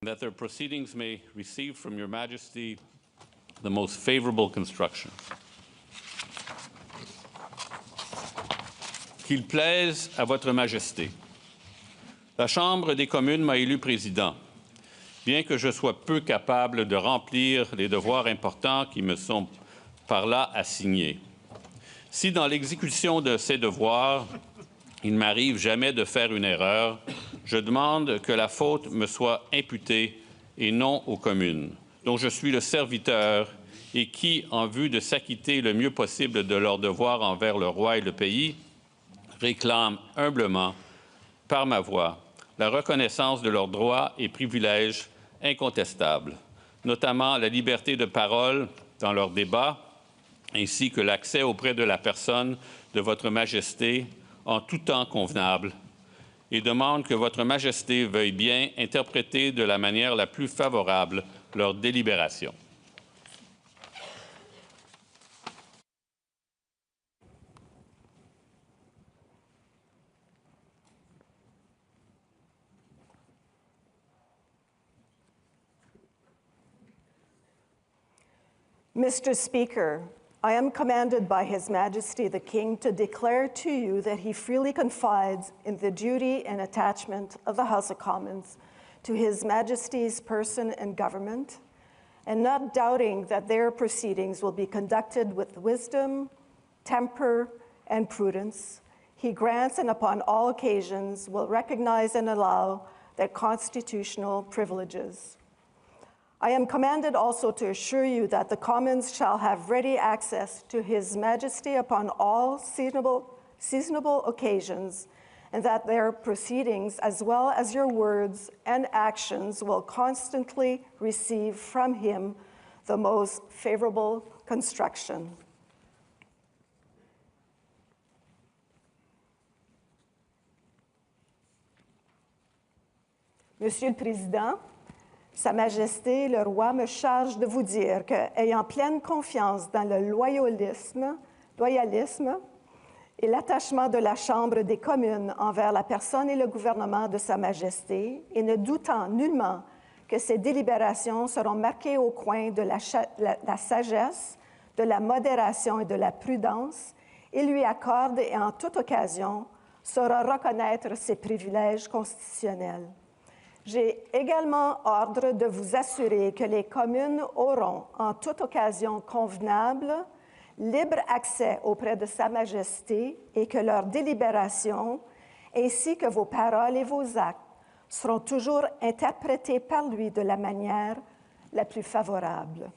that their proceedings may receive from Your Majesty the most favorable construction. Qu'il plaise à Votre Majesté. La Chambre des communes m'a élu président, bien que je sois peu capable de remplir les devoirs importants qui me sont par là assignés. Si dans l'exécution de ces devoirs, il ne m'arrive jamais de faire une erreur, je demande que la faute me soit imputée et non aux communes, dont je suis le serviteur et qui, en vue de s'acquitter le mieux possible de leurs devoirs envers le roi et le pays, réclament humblement, par ma voix, la reconnaissance de leurs droits et privilèges incontestables, notamment la liberté de parole dans leurs débats, ainsi que l'accès auprès de la personne de Votre Majesté en tout temps convenable, et demande que Votre Majesté veuille bien interpréter de la manière la plus favorable leurs délibérations. Mr. Speaker, I am commanded by His Majesty the King to declare to you that he freely confides in the duty and attachment of the House of Commons to His Majesty's person and government, and not doubting that their proceedings will be conducted with wisdom, temper, and prudence, he grants and upon all occasions will recognize and allow their constitutional privileges. I am commanded also to assure you that the Commons shall have ready access to His Majesty upon all seasonable occasions, and that their proceedings, as well as your words and actions, will constantly receive from Him the most favorable construction. Monsieur le Président, Sa Majesté, le roi, me charge de vous dire que, ayant pleine confiance dans le loyalisme et l'attachement de la Chambre des communes envers la personne et le gouvernement de Sa Majesté, et ne doutant nullement que ces délibérations seront marquées au coin de la sagesse, de la modération et de la prudence, il lui accorde et en toute occasion saura reconnaître ses privilèges constitutionnels. J'ai également ordre de vous assurer que les communes auront, en toute occasion convenable, libre accès auprès de Sa Majesté et que leurs délibérations, ainsi que vos paroles et vos actes, seront toujours interprétés par lui de la manière la plus favorable.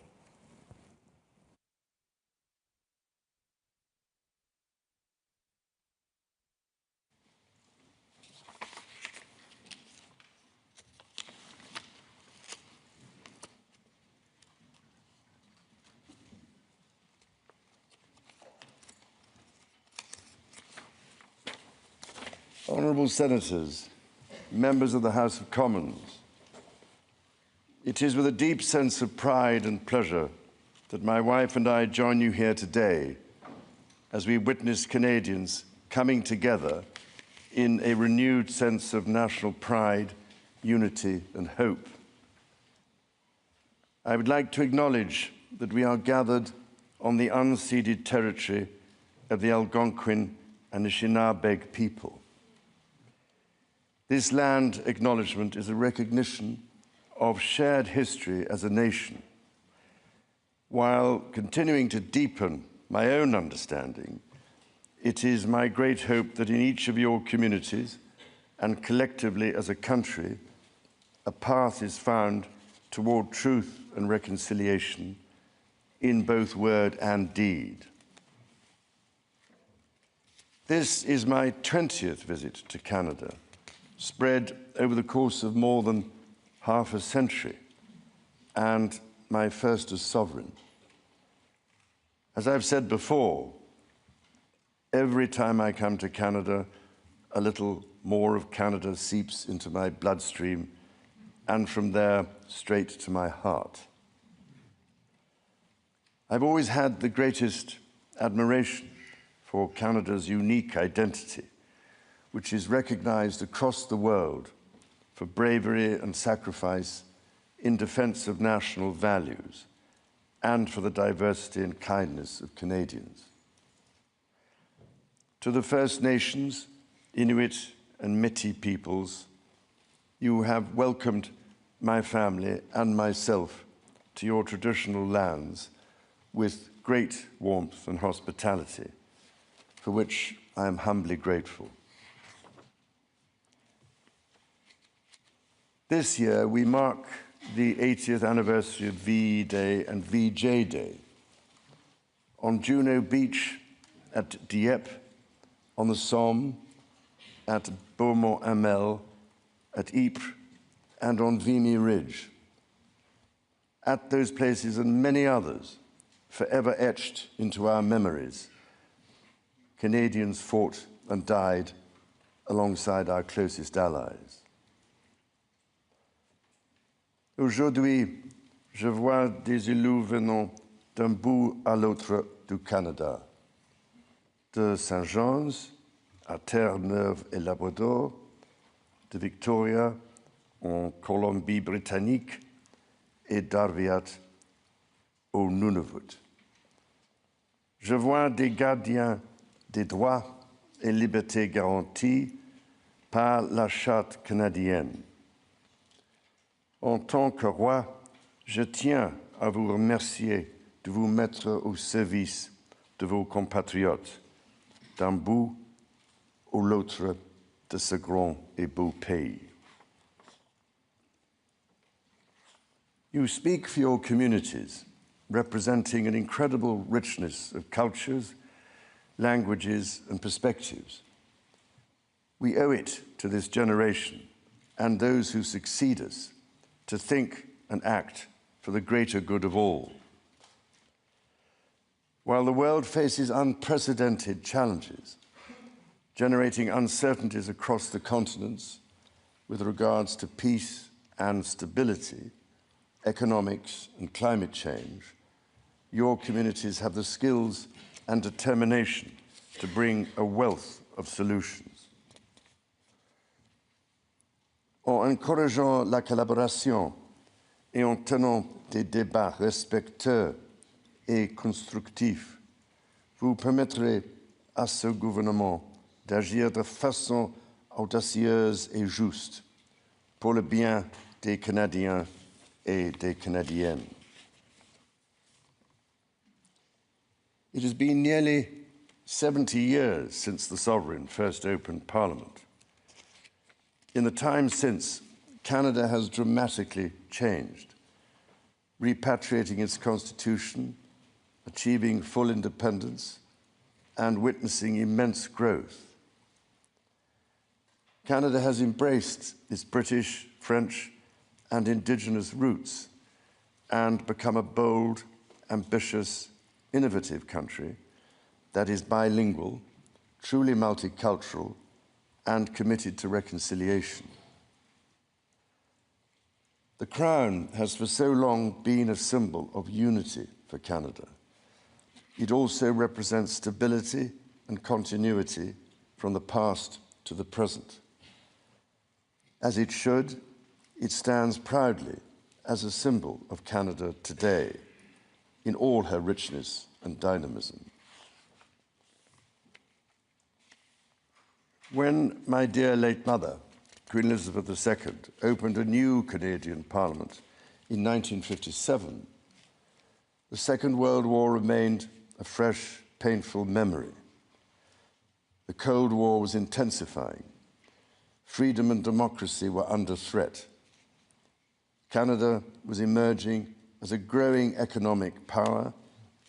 Honourable Senators, members of the House of Commons, it is with a deep sense of pride and pleasure that my wife and I join you here today as we witness Canadians coming together in a renewed sense of national pride, unity and hope. I would like to acknowledge that we are gathered on the unceded territory of the Algonquin and Anishinaabe people. This land acknowledgement is a recognition of shared history as a nation, while continuing to deepen my own understanding. It is my great hope that in each of your communities and collectively as a country, a path is found toward truth and reconciliation in both word and deed. This is my 20th visit to Canada, spread over the course of more than half a century, and my first as sovereign. As I've said before, every time I come to Canada, a little more of Canada seeps into my bloodstream, and from there straight to my heart. I've always had the greatest admiration for Canada's unique identity, which is recognized across the world for bravery and sacrifice in defense of national values and for the diversity and kindness of Canadians. To the First Nations, Inuit and Métis peoples, you have welcomed my family and myself to your traditional lands with great warmth and hospitality, for which I am humbly grateful. This year, we mark the 80th anniversary of VE Day and VJ Day. On Juno Beach, at Dieppe, on the Somme, at Beaumont-Hamel, at Ypres, and on Vimy Ridge. At those places and many others, forever etched into our memories, Canadians fought and died alongside our closest allies. Aujourd'hui, je vois des îlots venant d'un bout à l'autre du Canada, de Saint-Jean's à Terre-Neuve et Labrador, de Victoria en Colombie-Britannique et d'Arviat au Nunavut. Je vois des gardiens des droits et libertés garantis par la Charte canadienne. En tant que roi, je tiens à vous remercier de vous mettre au service de vos compatriotes, d'un bout ou l'autre de ce grand et beau pays. You speak for your communities, representing an incredible richness of cultures, languages, and perspectives. We owe it to this generation and those who succeed us to think and act for the greater good of all. While the world faces unprecedented challenges, generating uncertainties across the continents with regards to peace and stability, economics and climate change, your communities have the skills and determination to bring a wealth of solutions. En encourageant la collaboration et en tenant des débats respectueux et constructifs, vous permettrez à ce gouvernement d'agir de façon audacieuse et juste pour le bien des Canadiens et des Canadiennes. It has been nearly 70 years since the Sovereign first opened Parliament. In the time since, Canada has dramatically changed, repatriating its constitution, achieving full independence, and witnessing immense growth. Canada has embraced its British, French, and indigenous roots and become a bold, ambitious, innovative country that is bilingual, truly multicultural, and committed to reconciliation. The Crown has for so long been a symbol of unity for Canada. It also represents stability and continuity from the past to the present. As it should, it stands proudly as a symbol of Canada today in all her richness and dynamism. When my dear late mother, Queen Elizabeth II, opened a new Canadian Parliament in 1957, the Second World War remained a fresh, painful memory. The Cold War was intensifying. Freedom and democracy were under threat. Canada was emerging as a growing economic power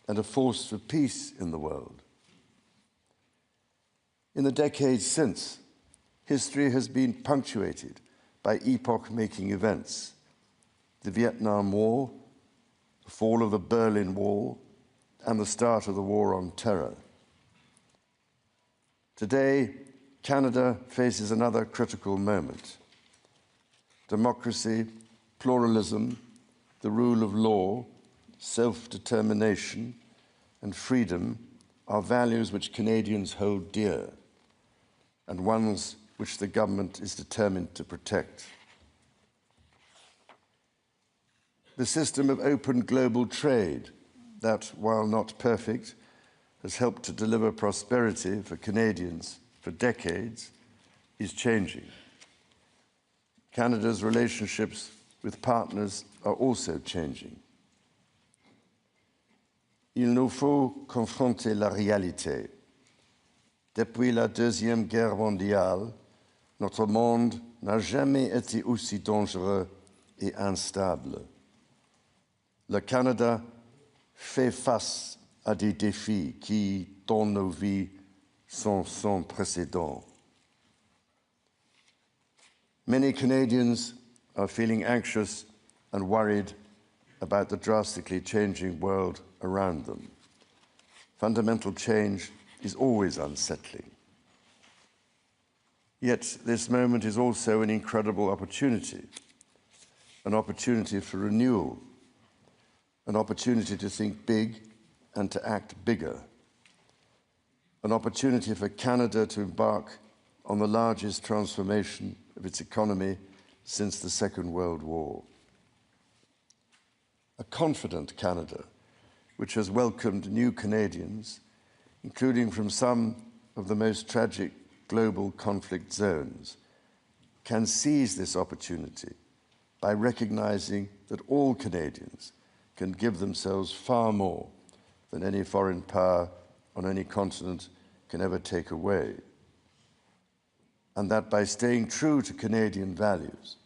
and a force for peace in the world. In the decades since, history has been punctuated by epoch-making events: the Vietnam War, the fall of the Berlin Wall, and the start of the War on Terror. Today, Canada faces another critical moment. Democracy, pluralism, the rule of law, self-determination, and freedom are values which Canadians hold dear, and ones which the government is determined to protect. The system of open global trade that, while not perfect, has helped to deliver prosperity for Canadians for decades, is changing. Canada's relationships with partners are also changing. Il nous faut confronter la réalité. Depuis la Deuxième Guerre mondiale, notre monde n'a jamais été aussi dangereux et instable. Le Canada fait face à des défis qui, dans nos vies, sont sans précédent. Many Canadians are feeling anxious and worried about the drastically changing world around them. Fundamental change is always unsettling. Yet this moment is also an incredible opportunity, an opportunity for renewal, an opportunity to think big and to act bigger, an opportunity for Canada to embark on the largest transformation of its economy since the Second World War. A confident Canada, which has welcomed new Canadians, including from some of the most tragic global conflict zones, can seize this opportunity by recognizing that all Canadians can give themselves far more than any foreign power on any continent can ever take away. And that by staying true to Canadian values,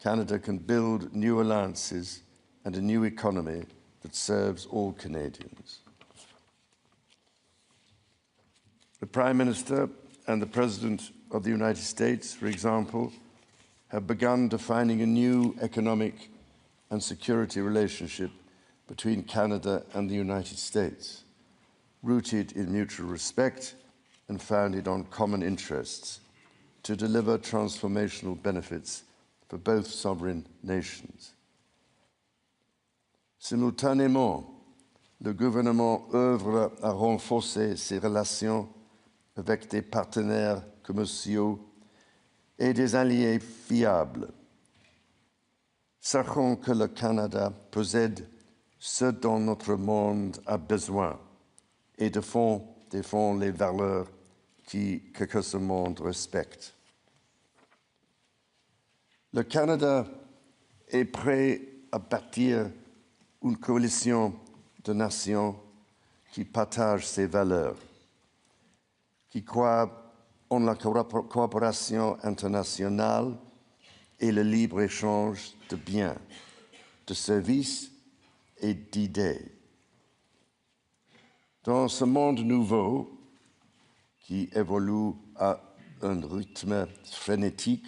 Canada can build new alliances and a new economy that serves all Canadians. The Prime Minister and the President of the United States, for example, have begun defining a new economic and security relationship between Canada and the United States, rooted in mutual respect and founded on common interests, to deliver transformational benefits for both sovereign nations. Simultanément, le gouvernement œuvre à renforcer ses relations avec des partenaires commerciaux et des alliés fiables. Sachant que le Canada possède ce dont notre monde a besoin et défend les valeurs que ce monde respecte. Le Canada est prêt à bâtir une coalition de nations qui partagent ces valeurs, qui croient en la coopération internationale et le libre-échange de biens, de services et d'idées. Dans ce monde nouveau, qui évolue à un rythme frénétique,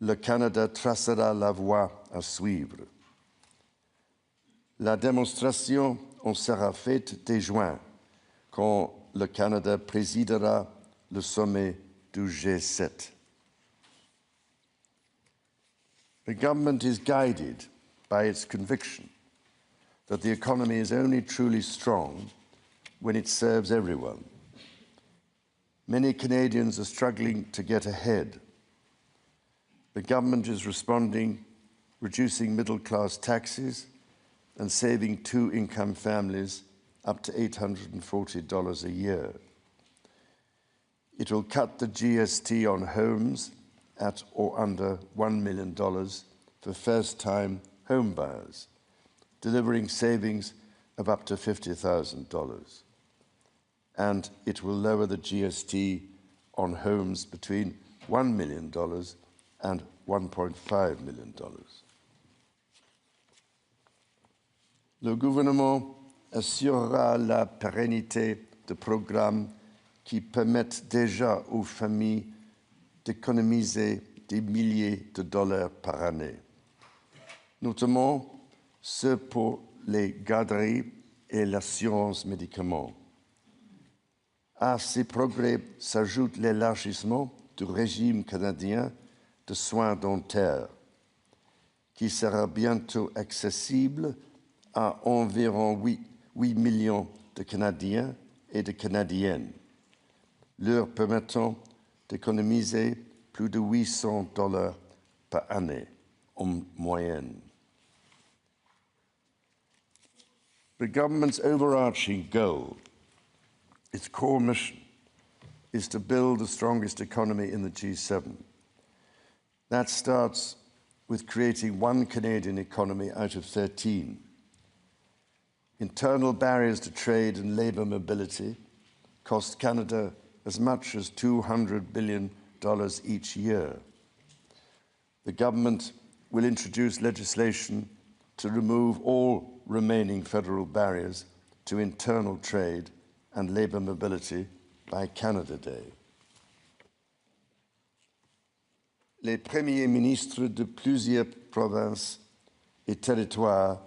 le Canada tracera la voie à suivre. La démonstration en sera faite dès juin, quand le Canada présidera le sommet du G7. The government is guided by its conviction that the economy is only truly strong when it serves everyone. Many Canadians are struggling to get ahead. The government is responding, reducing middle-class taxes and saving two-income families up to $840 a year. It will cut the GST on homes at or under $1 million for first-time home buyers, delivering savings of up to $50,000. And it will lower the GST on homes between $1 million and $1.5 million. Le gouvernement assurera la pérennité de programmes qui permettent déjà aux familles d'économiser des milliers de dollars par année, notamment ceux pour les garderies et l'assurance médicaments. À ces progrès s'ajoute l'élargissement du régime canadien de soins dentaires, qui sera bientôt accessible à environ 8 millions de Canadiens et de Canadiennes, leur permettant d'économiser plus de $800 par année en moyenne. The government's overarching goal, its core mission, is to build the strongest economy in the G7. That starts with creating one Canadian economy out of 13. Internal barriers to trade and labour mobility cost Canada as much as $200 billion each year. The government will introduce legislation to remove all remaining federal barriers to internal trade and labour mobility by Canada Day. Les premiers ministres de plusieurs provinces et territoires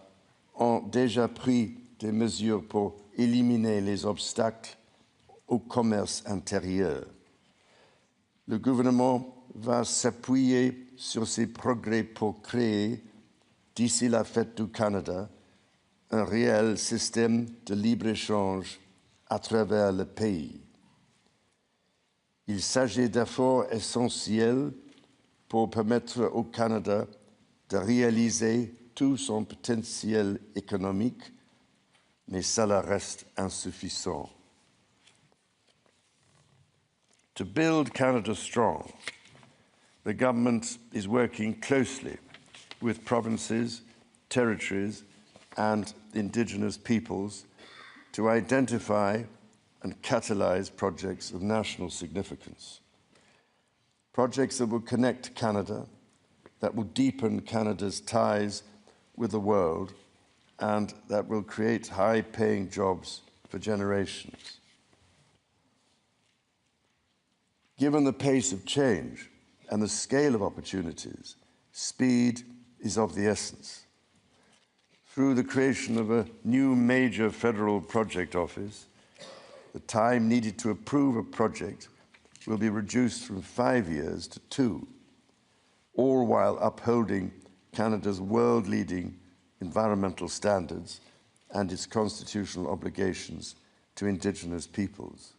ont déjà pris des mesures pour éliminer les obstacles au commerce intérieur. Le gouvernement va s'appuyer sur ces progrès pour créer, d'ici la fête du Canada, un réel système de libre-échange à travers le pays. Il s'agit d'efforts essentiels pour permettre au Canada de réaliser tout son potentiel économique, mais cela reste insuffisant. To build Canada strong, the government is working closely with provinces, territories, and indigenous peoples to identify and catalyse projects of national significance. Projects that will connect Canada, that will deepen Canada's ties with the world, and that will create high-paying jobs for generations. Given the pace of change and the scale of opportunities, speed is of the essence. Through the creation of a new major federal project office, the time needed to approve a project will be reduced from 5 years to 2, all while upholding Canada's world-leading environmental standards and its constitutional obligations to Indigenous peoples.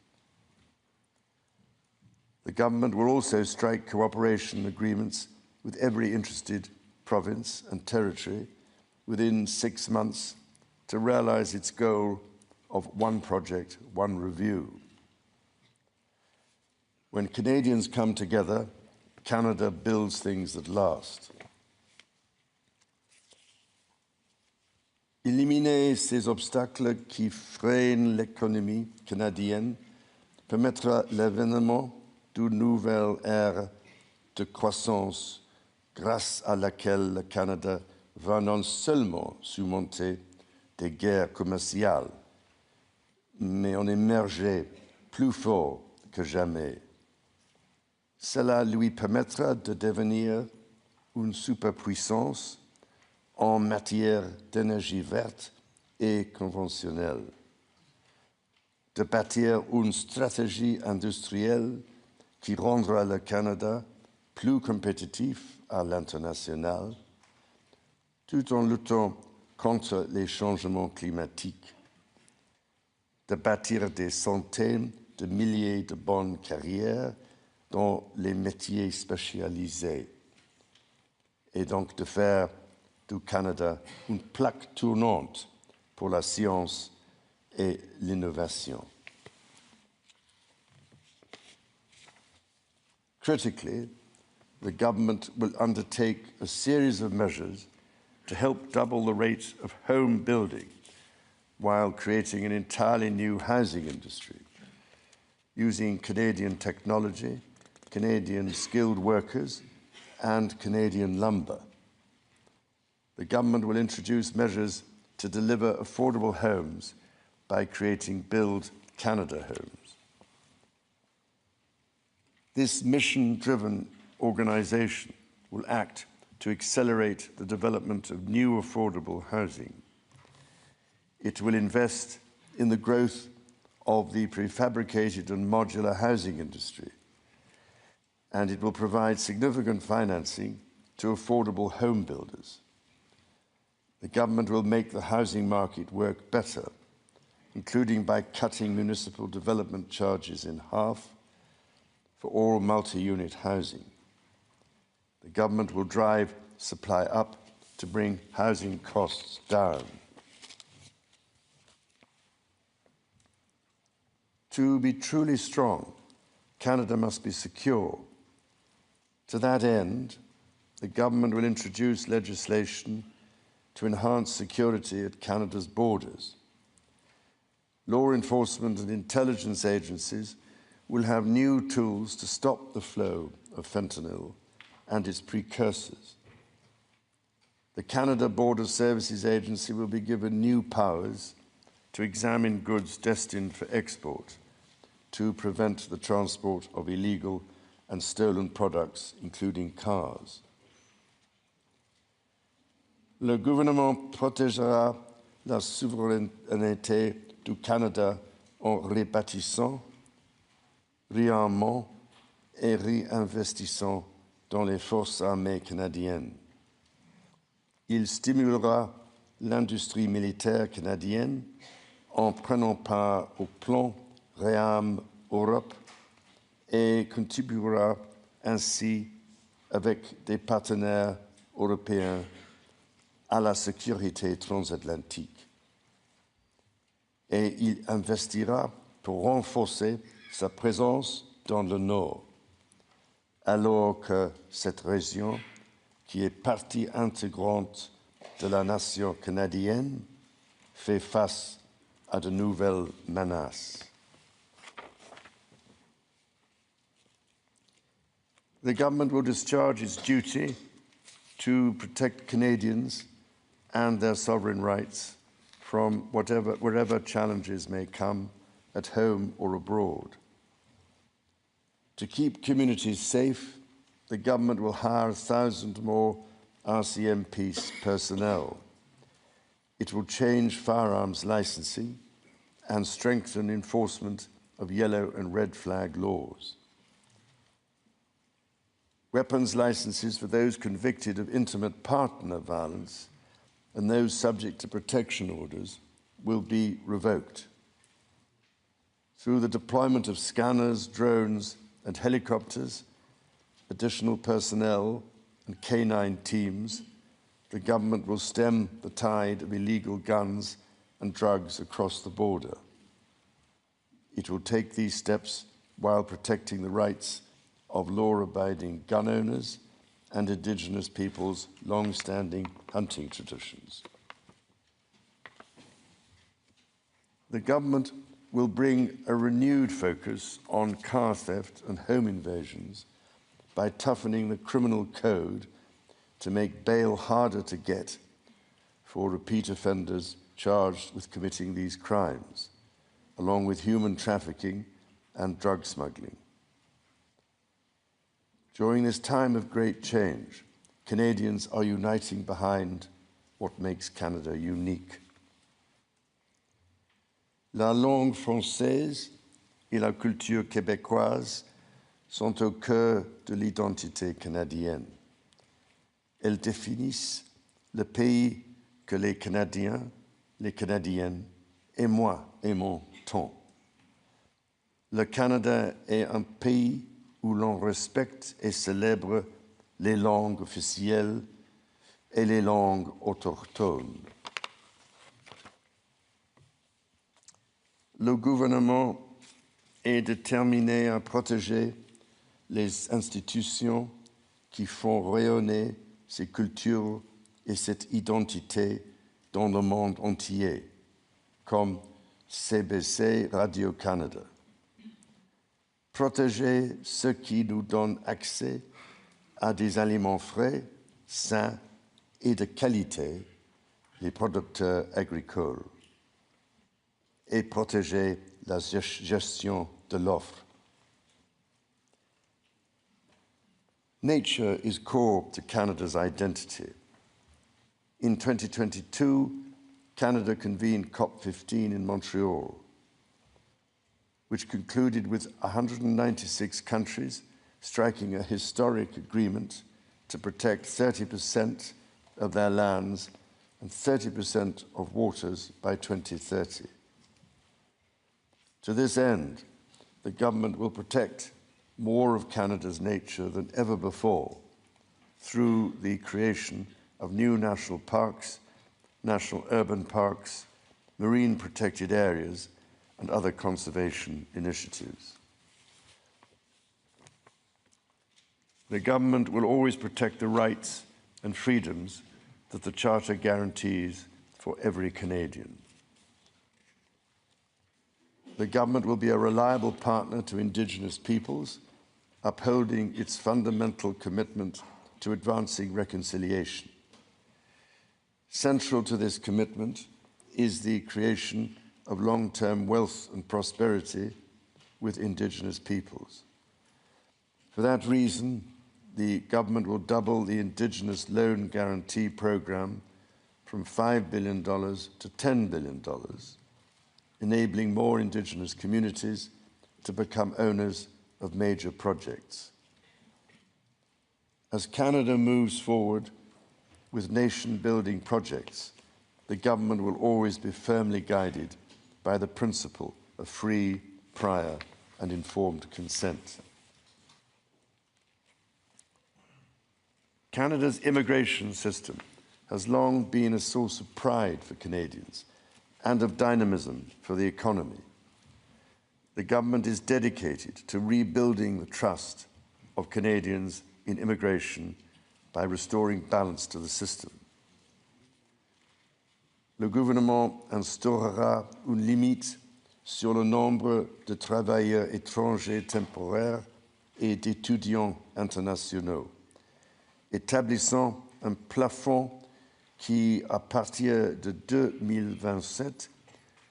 The government will also strike cooperation agreements with every interested province and territory within 6 months to realise its goal of one project, one review. When Canadians come together, Canada builds things that last. Éliminer ces obstacles qui freinent l'économie canadienne permettra l'avènement d'une nouvelle ère de croissance grâce à laquelle le Canada va non seulement surmonter des guerres commerciales, mais en émerger plus fort que jamais. Cela lui permettra de devenir une superpuissance en matière d'énergie verte et conventionnelle, de bâtir une stratégie industrielle qui rendra le Canada plus compétitif à l'international, tout en luttant contre les changements climatiques, de bâtir des centaines de milliers de bonnes carrières dans les métiers spécialisés, et donc de faire du Canada une plaque tournante pour la science et l'innovation. Critically, the government will undertake a series of measures to help double the rate of home building while creating an entirely new housing industry, using Canadian technology, Canadian skilled workers, and Canadian lumber. The government will introduce measures to deliver affordable homes by creating Build Canada homes. This mission-driven organisation will act to accelerate the development of new affordable housing. It will invest in the growth of the prefabricated and modular housing industry, and it will provide significant financing to affordable home builders. The government will make the housing market work better, including by cutting municipal development charges in half for all multi-unit housing. The government will drive supply up to bring housing costs down. To be truly strong, Canada must be secure. To that end, the government will introduce legislation to enhance security at Canada's borders. Law enforcement and intelligence agencies will have new tools to stop the flow of fentanyl and its precursors. The Canada Border Services Agency will be given new powers to examine goods destined for export, to prevent the transport of illegal and stolen products, including cars. Le gouvernement protégera la souveraineté du Canada en rebâtissant, réarmant et réinvestissant dans les forces armées canadiennes. Il stimulera l'industrie militaire canadienne en prenant part au plan Réarme Europe et contribuera ainsi avec des partenaires européens à la sécurité transatlantique. Et il investira pour renforcer sa présence dans le Nord, alors que cette région, qui est partie intégrante de la nation canadienne, fait face à de nouvelles menaces. The government will discharge its duty to protect Canadians and their sovereign rights from wherever challenges may come at home or abroad. To keep communities safe, the government will hire 1,000 more RCMP personnel. It will change firearms licensing and strengthen enforcement of yellow and red flag laws. Weapons licenses for those convicted of intimate partner violence and those subject to protection orders will be revoked. Through the deployment of scanners, drones, and helicopters, additional personnel, and canine teams, the government will stem the tide of illegal guns and drugs across the border. It will take these steps while protecting the rights of law-abiding gun owners and Indigenous peoples' long-standing hunting traditions. The government will bring a renewed focus on car theft and home invasions by toughening the criminal code to make bail harder to get for repeat offenders charged with committing these crimes, along with human trafficking and drug smuggling. During this time of great change, Canadians are uniting behind what makes Canada unique. La langue française et la culture québécoise sont au cœur de l'identité canadienne. Elles définissent le pays que les Canadiens, les Canadiennes et moi aimons tant. Le Canada est un pays où l'on respecte et célèbre les langues officielles et les langues autochtones. Le gouvernement est déterminé à protéger les institutions qui font rayonner ces cultures et cette identité dans le monde entier, comme CBC Radio-Canada. Protéger ceux qui nous donnent accès à des aliments frais, sains et de qualité, les producteurs agricoles, et protéger la gestion de l'offre. Nature is core to Canada's identity. In 2022, Canada convened COP15 in Montreal, which concluded with 196 countries striking a historic agreement to protect 30% of their lands and 30% of waters by 2030. To this end, the government will protect more of Canada's nature than ever before through the creation of new national parks, national urban parks, marine protected areas, and other conservation initiatives. The government will always protect the rights and freedoms that the Charter guarantees for every Canadian. The government will be a reliable partner to Indigenous peoples, upholding its fundamental commitment to advancing reconciliation. Central to this commitment is the creation of long-term wealth and prosperity with Indigenous peoples. For that reason, the government will double the Indigenous Loan Guarantee Program from $5 billion to $10 billion, enabling more Indigenous communities to become owners of major projects. As Canada moves forward with nation-building projects, the government will always be firmly guided by the principle of free, prior, and informed consent. Canada's immigration system has long been a source of pride for Canadians and of dynamism for the economy. The government is dedicated to rebuilding the trust of Canadians in immigration by restoring balance to the system. Le gouvernement instaurera une limite sur le nombre de travailleurs étrangers temporaires et d'étudiants internationaux, établissant un plafond qui, à partir de 2027,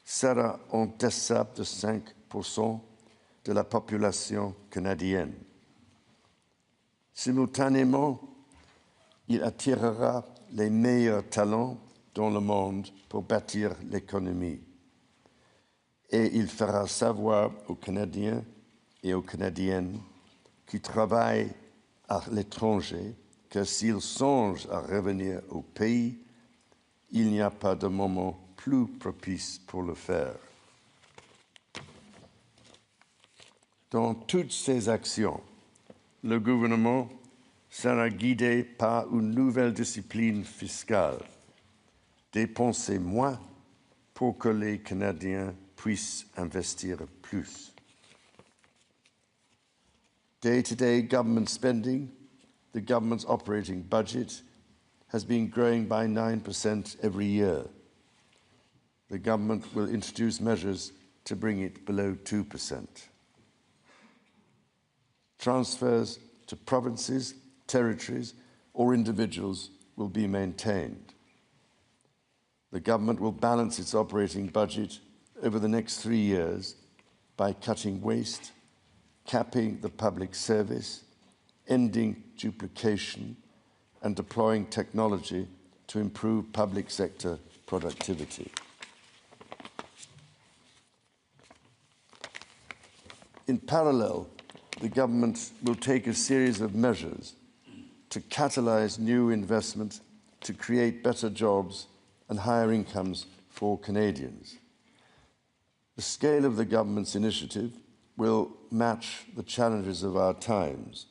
sera en deçà de 5% de la population canadienne. Simultanément, il attirera les meilleurs talents dans le monde pour bâtir l'économie. Et il fera savoir aux Canadiens et aux Canadiennes qui travaillent à l'étranger que s'ils songent à revenir au pays, il n'y a pas de moment plus propice pour le faire. Dans toutes ces actions, le gouvernement sera guidé par une nouvelle discipline fiscale. Dépenser moins pour que les Canadiens puissent investir plus. Day-to-day government spending, the government's operating budget, has been growing by 9% every year. The government will introduce measures to bring it below 2%. Transfers to provinces, territories, or individuals will be maintained. The government will balance its operating budget over the next 3 years by cutting waste, capping the public service, ending duplication, and deploying technology to improve public sector productivity. In parallel, the government will take a series of measures to catalyze new investment, to create better jobs and higher incomes for Canadians. The scale of the government's initiative will match the challenges of our times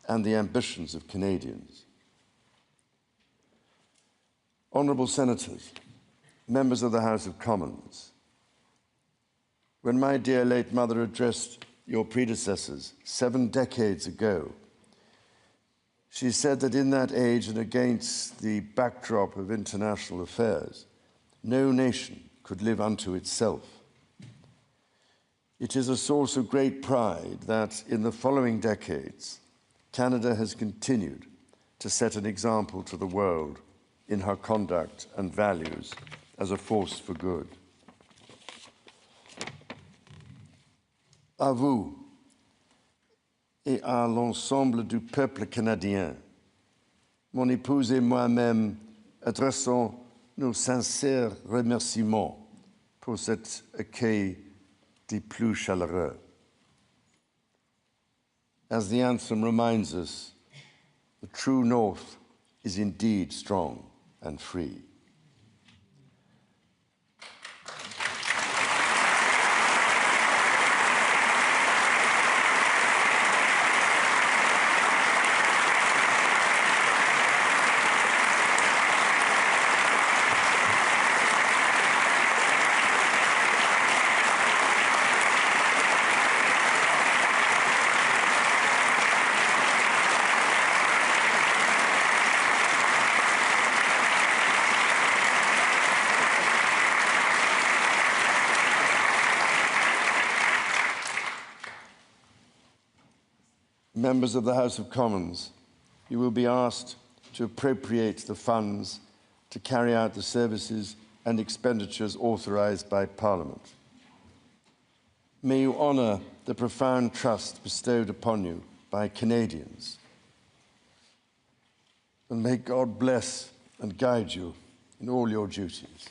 and the ambitions of Canadians. Honourable Senators, members of the House of Commons, when my dear late mother addressed your predecessors 7 decades ago, she said that in that age and against the backdrop of international affairs, no nation could live unto itself. It is a source of great pride that in the following decades, Canada has continued to set an example to the world in her conduct and values as a force for good. À vous et à l'ensemble du peuple canadien, mon épouse et moi-même adressons nos sincères remerciements pour cet accueil des plus chaleureux. As the anthem reminds us, the true North is indeed strong and free. members of the House of Commons, you will be asked to appropriate the funds to carry out the services and expenditures authorised by Parliament. May you honour the profound trust bestowed upon you by Canadians. And may God bless and guide you in all your duties.